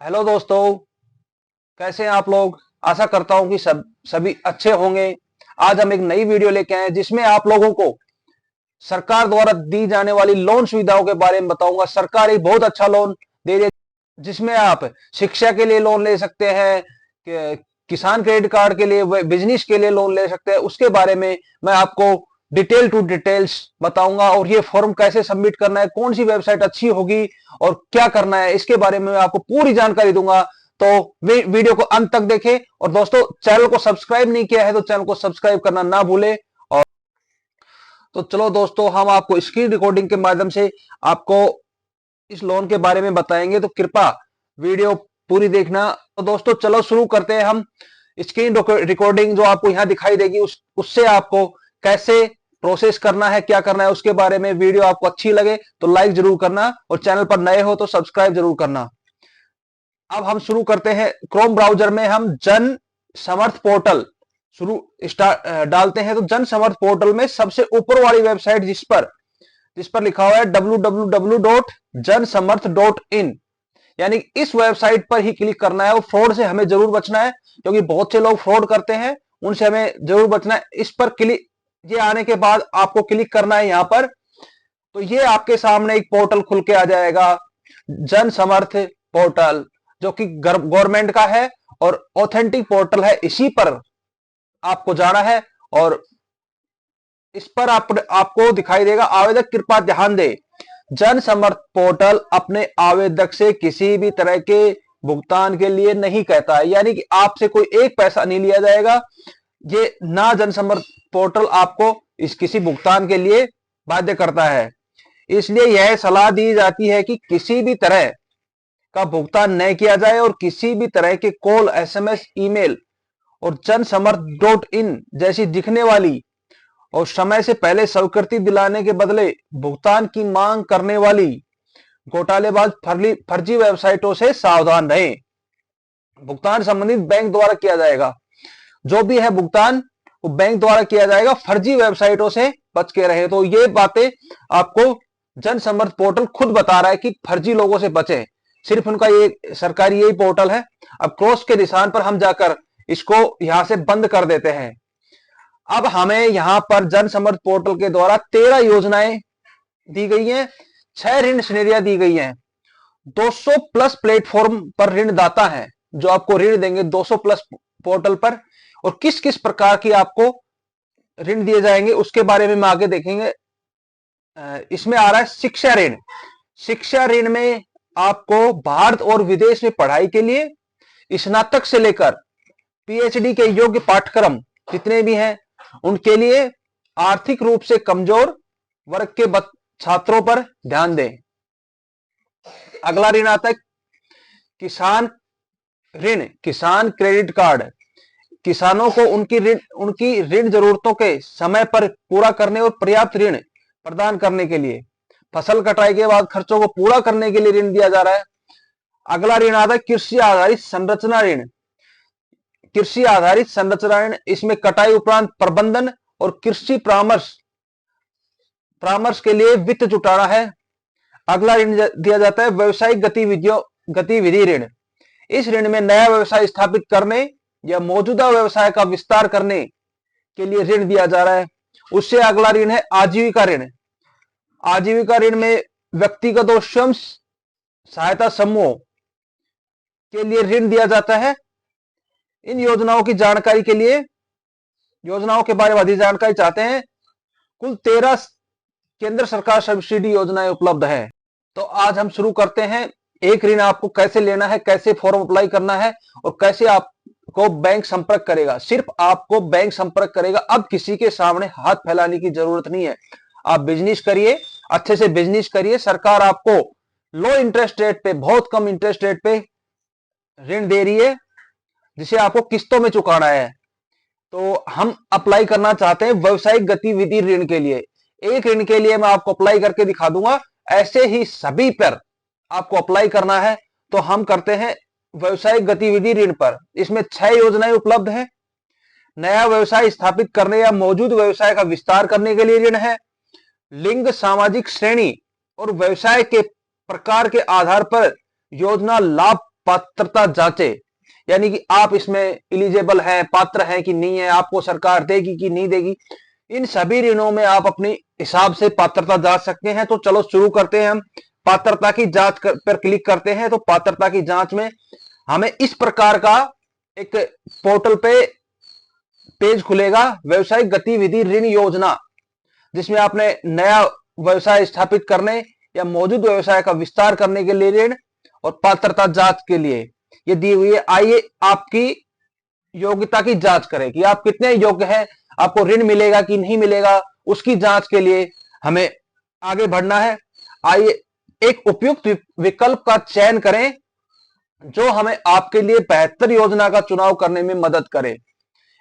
Hello दोस्तों, कैसे हैं आप लोग। आशा करता हूं कि सभी अच्छे होंगे। आज हम एक नई वीडियो लेके आए हैं जिसमें आप लोगों को सरकार द्वारा दी जाने वाली लोन सुविधाओं के बारे में बताऊंगा। सरकार एक बहुत अच्छा लोन दे रही है जिसमें आप शिक्षा के लिए लोन ले सकते हैं, किसान क्रेडिट कार्ड के लिए, बिजनेस के लिए लोन ले सकते हैं। उसके बारे में मैं आपको डिटेल टू डिटेल्स बताऊंगा और ये फॉर्म कैसे सबमिट करना है, कौन सी वेबसाइट अच्छी होगी और क्या करना है, इसके बारे में मैं आपको पूरी जानकारी दूंगा। तो वीडियो को अंत तक देखें और दोस्तों, चैनल को सब्सक्राइब नहीं किया है तो चैनल को सब्सक्राइब करना ना भूलें। और तो चलो दोस्तों, हम आपको स्क्रीन रिकॉर्डिंग के माध्यम से आपको इस लोन के बारे में बताएंगे, तो कृपया वीडियो पूरी देखना। तो दोस्तों चलो शुरू करते हैं। हम स्क्रीन रिकॉर्डिंग जो आपको यहां दिखाई देगी उससे आपको कैसे प्रोसेस करना है, क्या करना है, उसके बारे में वीडियो आपको अच्छी लगे तो लाइक जरूर करना और चैनल पर नए हो तो सब्सक्राइब जरूर करना। अब हम शुरू करते हैं। क्रोम ब्राउजर में हम जन समर्थ पोर्टल शुरू डालते हैं। तो जन समर्थ पोर्टल में सबसे ऊपर वाली वेबसाइट जिस पर लिखा हुआ है www.jansamarth.in, यानी इस वेबसाइट पर ही क्लिक करना है। और फ्रॉड से हमें जरूर बचना है क्योंकि बहुत से लोग फ्रॉड करते हैं, उनसे हमें जरूर बचना है। इस पर क्लिक, ये आने के बाद आपको क्लिक करना है यहां पर। तो ये आपके सामने एक पोर्टल खुल के आ जाएगा, जन समर्थ पोर्टल, जो कि गवर्नमेंट का है और ऑथेंटिक पोर्टल है। इसी पर आपको जाना है और इस पर आपको दिखाई देगा आवेदक कृपया ध्यान दे, जन समर्थ पोर्टल अपने आवेदक से किसी भी तरह के भुगतान के लिए नहीं कहता है, यानी कि आपसे कोई एक पैसा नहीं लिया जाएगा। ये ना जन समर्थ पोर्टल आपको इस किसी भुगतान के लिए बाध्य करता है। इसलिए यह सलाह दी जाती है कि किसी भी तरह का भुगतान न किया जाए और किसी भी तरह के कॉल, एसएमएस, ईमेल और जन समर्थ .in जैसी दिखने वाली और समय से पहले स्वीकृति दिलाने के बदले भुगतान की मांग करने वाली घोटालेबाज फर्जी वेबसाइटों से सावधान रहें। भुगतान संबंधित बैंक द्वारा किया जाएगा, जो भी है भुगतान वो बैंक द्वारा किया जाएगा। फर्जी वेबसाइटों से बच के रहे। तो ये बातें आपको जन समर्थ पोर्टल खुद बता रहा है कि फर्जी लोगों से बचें। सिर्फ उनका ये सरकारी यही पोर्टल है। अब क्रॉस के निशान पर हम जाकर इसको यहां से बंद कर देते हैं। अब हमें यहां पर जन समर्थ पोर्टल के द्वारा 13 योजनाएं दी गई हैं, 6 ऋण श्रेणियां दी गई हैं। 200 प्लस प्लेटफॉर्म पर ऋण दाता है जो आपको ऋण देंगे 200 प्लस पोर्टल पर। और किस किस प्रकार की आपको ऋण दिए जाएंगे उसके बारे में हम आगे देखेंगे। इसमें आ रहा है शिक्षा ऋण। शिक्षा ऋण में आपको भारत और विदेश में पढ़ाई के लिए स्नातक से लेकर पीएचडी के योग्य पाठ्यक्रम जितने भी हैं उनके लिए आर्थिक रूप से कमजोर वर्ग के छात्रों पर ध्यान दें। अगला ऋण आता है किसान ऋण, किसान क्रेडिट कार्ड। किसानों को उनकी ऋण जरूरतों के समय पर पूरा करने और पर्याप्त ऋण प्रदान करने के लिए, फसल कटाई के बाद खर्चों को पूरा करने के लिए ऋण दिया जा रहा है। अगला ऋण आता है कृषि आधारित संरचना ऋण। कृषि आधारित संरचना ऋण, इसमें कटाई उपरांत प्रबंधन और कृषि परामर्श के लिए वित्त जुटाना है। अगला ऋण दिया जाता है व्यवसायिक गतिविधि ऋण। इस ऋण में नया व्यवसाय स्थापित करने या मौजूदा व्यवसाय का विस्तार करने के लिए ऋण दिया जा रहा है। उससे अगला ऋण है आजीविका ऋण। आजीविका ऋण में व्यक्तिगत और स्वयं सहायता समूह के लिए ऋण दिया जाता है। इन योजनाओं की जानकारी के लिए, योजनाओं के बारे में अधिक जानकारी चाहते हैं, कुल 13 केंद्र सरकार सब्सिडी योजनाएं उपलब्ध है। तो आज हम शुरू करते हैं। एक ऋण आपको कैसे लेना है, कैसे फॉर्म अप्लाई करना है और कैसे आपको बैंक संपर्क करेगा। सिर्फ आपको बैंक संपर्क करेगा। अब किसी के सामने हाथ फैलाने की जरूरत नहीं है। आप बिजनेस करिए, अच्छे से बिजनेस करिए। सरकार आपको लो इंटरेस्ट रेट पे, बहुत कम इंटरेस्ट रेट पे ऋण दे रही है जिसे आपको किस्तों में चुकाना है। तो हम अप्लाई करना चाहते हैं व्यवसायिक गतिविधि ऋण के लिए। एक ऋण के लिए मैं आपको अप्लाई करके दिखा दूंगा, ऐसे ही सभी पर आपको अप्लाई करना है। तो हम करते हैं व्यवसायिक गतिविधि ऋण पर। इसमें 6 योजनाएं उपलब्ध हैं। नया व्यवसाय स्थापित करने या मौजूद व्यवसाय का विस्तार करने के लिए ऋण है। लिंग, सामाजिक श्रेणी और व्यवसाय के प्रकार के आधार पर योजना लाभ पात्रता जांचे, यानी कि आप इसमें एलिजिबल है, पात्र है कि नहीं है, आपको सरकार देगी कि नहीं देगी, इन सभी ऋणों में आप अपनी हिसाब से पात्रता जांच सकते हैं। तो चलो शुरू करते हैं। हम पात्रता की जांच पर क्लिक करते हैं। तो पात्रता की जांच में हमें इस प्रकार का एक पोर्टल पे पेज खुलेगा, व्यवसायिक गतिविधि ऋण योजना, जिसमें आपने नया व्यवसाय स्थापित करने या मौजूद व्यवसाय का विस्तार करने के लिए ऋण और पात्रता जांच के लिए ये दी हुई है। आइए आपकी योग्यता की जांच करें कि आप कितने योग्य हैं, आपको ऋण मिलेगा कि नहीं मिलेगा, उसकी जांच के लिए हमें आगे बढ़ना है। आइए एक उपयुक्त विकल्प का चयन करें जो हमें आपके लिए बेहतर योजना का चुनाव करने में मदद करे।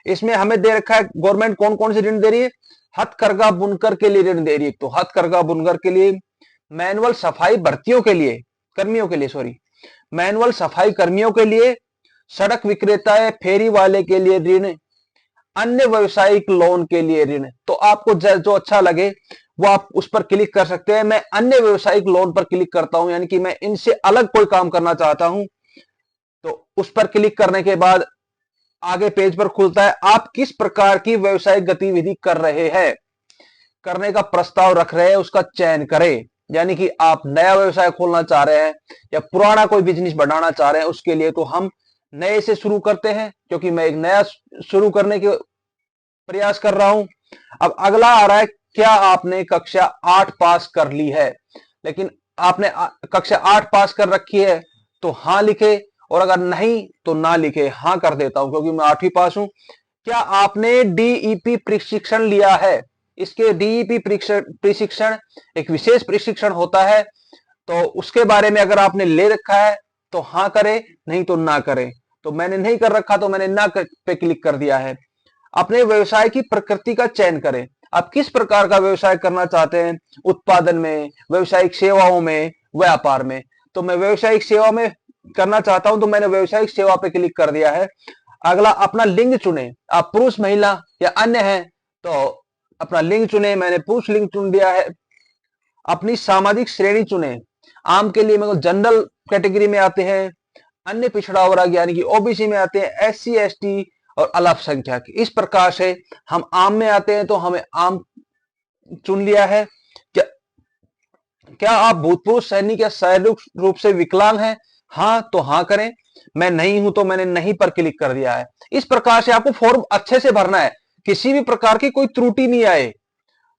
इसमें हमें दे रखा है गवर्नमेंट कौन कौन से ऋण दे रही है। हथकरघा बुनकर के लिए ऋण दे रही है, तो हथकरघा बुनकर के लिए, मैनुअल सफाई भर्तियों के लिए, कर्मियों के लिए, सॉरी, मैनुअल सफाई कर्मियों के लिए, सड़क विक्रेता है, फेरी वाले के लिए ऋण, अन्य व्यवसायिक लोन के लिए ऋण। तो आपको जो अच्छा लगे वो आप उस पर क्लिक कर सकते हैं। मैं अन्य व्यवसायिक लोन पर क्लिक करता हूं, यानी कि मैं इनसे अलग कोई काम करना चाहता हूं। तो उस पर क्लिक करने के बाद आगे पेज पर खुलता है, आप किस प्रकार की व्यवसायिक गतिविधि कर रहे हैं, करने का प्रस्ताव रख रहे हैं, उसका चयन करें। यानी कि आप नया व्यवसाय खोलना चाह रहे हैं या पुराना कोई बिजनेस बढ़ाना चाह रहे हैं, उसके लिए तो हम नए से शुरू करते हैं, क्योंकि मैं एक नया शुरू करने के प्रयास कर रहा हूं। अब अगला आ रहा है, क्या आपने कक्षा 8 पास कर ली है। लेकिन आपने कक्षा 8 पास कर रखी है तो हाँ लिखे, और अगर नहीं तो ना लिखे। हाँ कर देता हूं क्योंकि मैं 8वीं पास हूं। क्या आपने डीईपी प्रशिक्षण लिया है। इसके डीईपी प्रशिक्षण एक विशेष प्रशिक्षण होता है, तो उसके बारे में अगर आपने ले रखा है तो हाँ करें, नहीं तो ना करें। तो मैंने नहीं कर रखा तो मैंने ना पे क्लिक कर दिया है। अपने व्यवसाय की प्रकृति का चयन करें, आप किस प्रकार का व्यवसाय करना चाहते हैं, उत्पादन में, व्यवसायिक सेवाओं में, व्यापार में। तो मैं व्यवसायिक सेवा में करना चाहता हूं, तो मैंने व्यवसायिक सेवा पे क्लिक कर दिया है। अगला, अपना लिंग चुने, आप पुरुष, महिला या अन्य हैं तो अपना लिंग चुने, मैंने पुरुष लिंग चुन दिया है। अपनी सामाजिक श्रेणी चुने, आम के लिए मेरे को जनरल कैटेगरी में आते हैं, अन्य पिछड़ा वर्ग यानी कि ओबीसी में आते हैं, एससी एसटी और अल्पसंख्यक। इस प्रकार से हम आम में आते हैं तो हमें आम चुन लिया है। क्या क्या आप भूतपूर्व सैनिक या शारीरिक रूप से विकलांग हैं, हाँ तो हाँ करें, मैं नहीं हूं तो मैंने नहीं पर क्लिक कर दिया है। इस प्रकार से आपको फॉर्म अच्छे से भरना है, किसी भी प्रकार की कोई त्रुटि नहीं आए।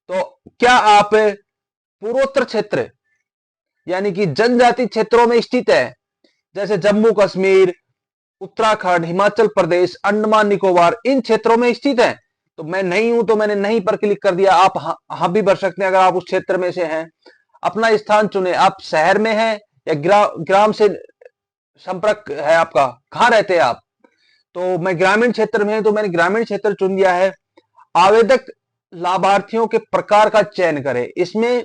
तो क्या आप पूर्वोत्तर क्षेत्र यानी कि जनजाति क्षेत्रों में स्थित है, जैसे जम्मू कश्मीर, उत्तराखंड, हिमाचल प्रदेश, अंडमान निकोबार, इन क्षेत्रों में स्थित है। तो मैं नहीं हूं तो मैंने नहीं पर क्लिक कर दिया। आप हाँ भी भर सकते हैं अगर आप उस क्षेत्र में से हैं। अपना स्थान चुने, आप शहर में हैं या ग्राम से संपर्क है आपका, कहां रहते हैं आप। तो मैं ग्रामीण क्षेत्र में हूं तो मैंने ग्रामीण क्षेत्र चुन दिया है। आवेदक लाभार्थियों के प्रकार का चयन करें, इसमें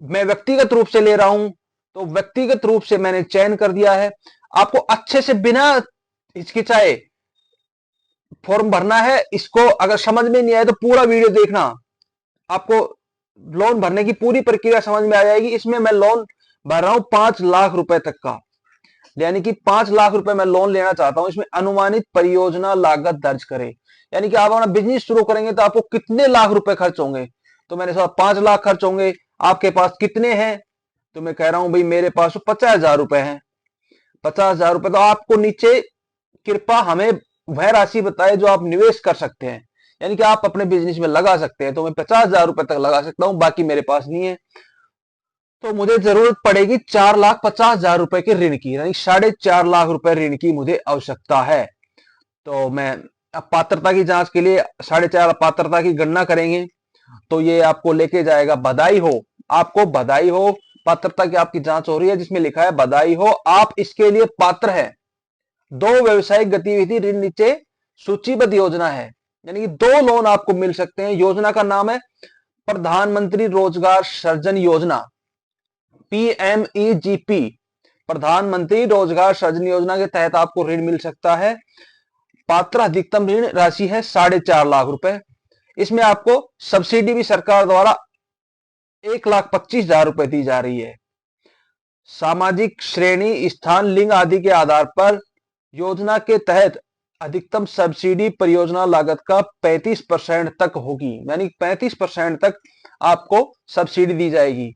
मैं व्यक्तिगत रूप से ले रहा हूं तो व्यक्तिगत रूप से मैंने चयन कर दिया है। आपको अच्छे से बिना हिचकिचाए फॉर्म भरना है। इसको अगर समझ में नहीं आए तो पूरा वीडियो देखना, आपको लोन भरने की पूरी प्रक्रिया समझ में आ जाएगी। इसमें मैं लोन भर रहा हूं 5 लाख रुपए तक का, यानी कि 5 लाख रुपए मैं लोन लेना चाहता हूं। इसमें अनुमानित परियोजना लागत दर्ज करें, यानी कि आप अपना बिजनेस शुरू करेंगे तो आपको कितने लाख रुपए खर्च होंगे। तो मैंने सोचा 5 लाख खर्च होंगे। आपके पास कितने हैं, तो मैं कह रहा हूं भाई मेरे पास 50,000 रुपए हैं। 50,000 रुपए, तो आपको नीचे कृपया हमें वह राशि बताए जो आप निवेश कर सकते हैं, यानी कि आप अपने बिजनेस में लगा सकते हैं। तो मैं 50,000 रुपए तक लगा सकता हूं, बाकी मेरे पास नहीं है। तो मुझे जरूरत पड़ेगी 4,50,000 रुपए के ऋण की, यानी 4.5 लाख रुपए ऋण की मुझे आवश्यकता है। तो मैं अब पात्रता की जांच के लिए 4.5 पात्रता की गणना करेंगे। तो ये आपको लेके जाएगा, बधाई हो, आपको बधाई हो, पात्रता की आपकी जांच हो रही है जिसमें लिखा है बधाई हो, आप इसके लिए पात्र हैं। 2 व्यवसायिक गतिविधि ऋण नीचे सूचीबद्ध योजना है, यानी कि 2 लोन आपको मिल सकते हैं। योजना का नाम है प्रधानमंत्री रोजगार सृजन योजना, PMEGP। प्रधानमंत्री रोजगार सृजन योजना के तहत आपको ऋण मिल सकता है। पात्र अधिकतम ऋण राशि है 4.5 लाख रुपए। इसमें आपको सब्सिडी भी सरकार द्वारा 1,25,000 रुपए दी जा रही है। सामाजिक श्रेणी, स्थान, लिंग आदि के आधार पर योजना के तहत अधिकतम सब्सिडी परियोजना लागत का 35% तक होगी, यानी 35% तक आपको सब्सिडी दी जाएगी।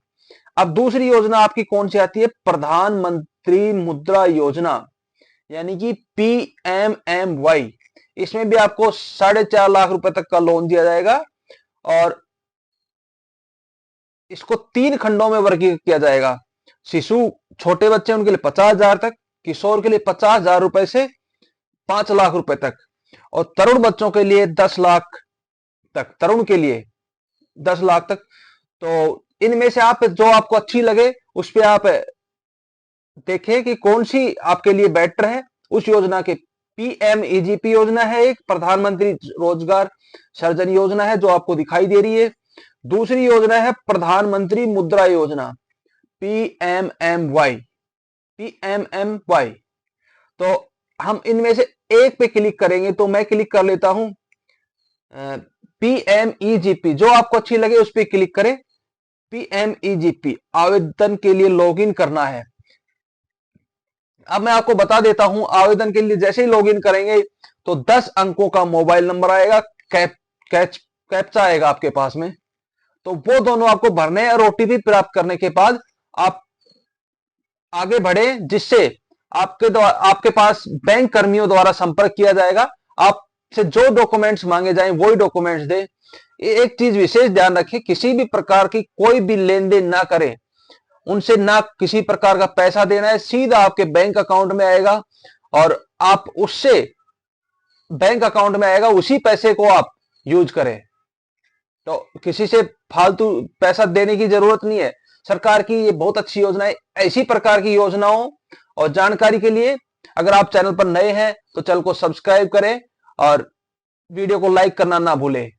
अब दूसरी योजना आपकी कौन सी आती है? प्रधानमंत्री मुद्रा योजना, यानी कि PMMY। इसमें भी आपको 4.5 लाख रुपए तक का लोन दिया जाएगा और इसको 3 खंडों में वर्गीकृत किया जाएगा। शिशु, छोटे बच्चे, उनके लिए 50,000 तक, किशोर के लिए 50,000 रुपए से 5 लाख रुपए तक, और तरुण बच्चों के लिए 10 लाख तक, तरुण के लिए 10 लाख तक। तो इनमें से आप जो आपको अच्छी लगे उस पे आप देखें कि कौन सी आपके लिए बेटर है उस योजना के। PMEGP योजना है एक, प्रधानमंत्री रोजगार सृजन योजना है जो आपको दिखाई दे रही है। दूसरी योजना है प्रधानमंत्री मुद्रा योजना, PMMY। तो हम इनमें से एक पे क्लिक करेंगे, तो मैं क्लिक कर लेता हूं PMEGP। जो आपको अच्छी लगे उस पर क्लिक करें। PMEGP आवेदन के लिए लॉगिन करना है। अब मैं आपको बता देता हूं, आवेदन के लिए जैसे ही लॉगिन करेंगे तो 10 अंकों का मोबाइल नंबर आएगा, कैप्चा आएगा आपके पास में, तो वो दोनों आपको भरने हैं और OTP प्राप्त करने के बाद आप आगे बढ़े, जिससे आपके पास बैंक कर्मियों द्वारा संपर्क किया जाएगा। आपसे जो डॉक्यूमेंट्स मांगे जाएं वही डॉक्यूमेंट्स दे। एक चीज विशेष ध्यान रखें, किसी भी प्रकार की कोई भी लेन देन ना करें, उनसे ना किसी प्रकार का पैसा देना है, सीधा आपके बैंक अकाउंट में आएगा और आप उससे बैंक अकाउंट में आएगा, उसी पैसे को आप यूज करें। तो किसी से फालतू पैसा देने की जरूरत नहीं है। सरकार की ये बहुत अच्छी योजना है। ऐसी प्रकार की योजनाओं और जानकारी के लिए अगर आप चैनल पर नए हैं तो चैनल को सब्सक्राइब करें और वीडियो को लाइक करना ना भूलें।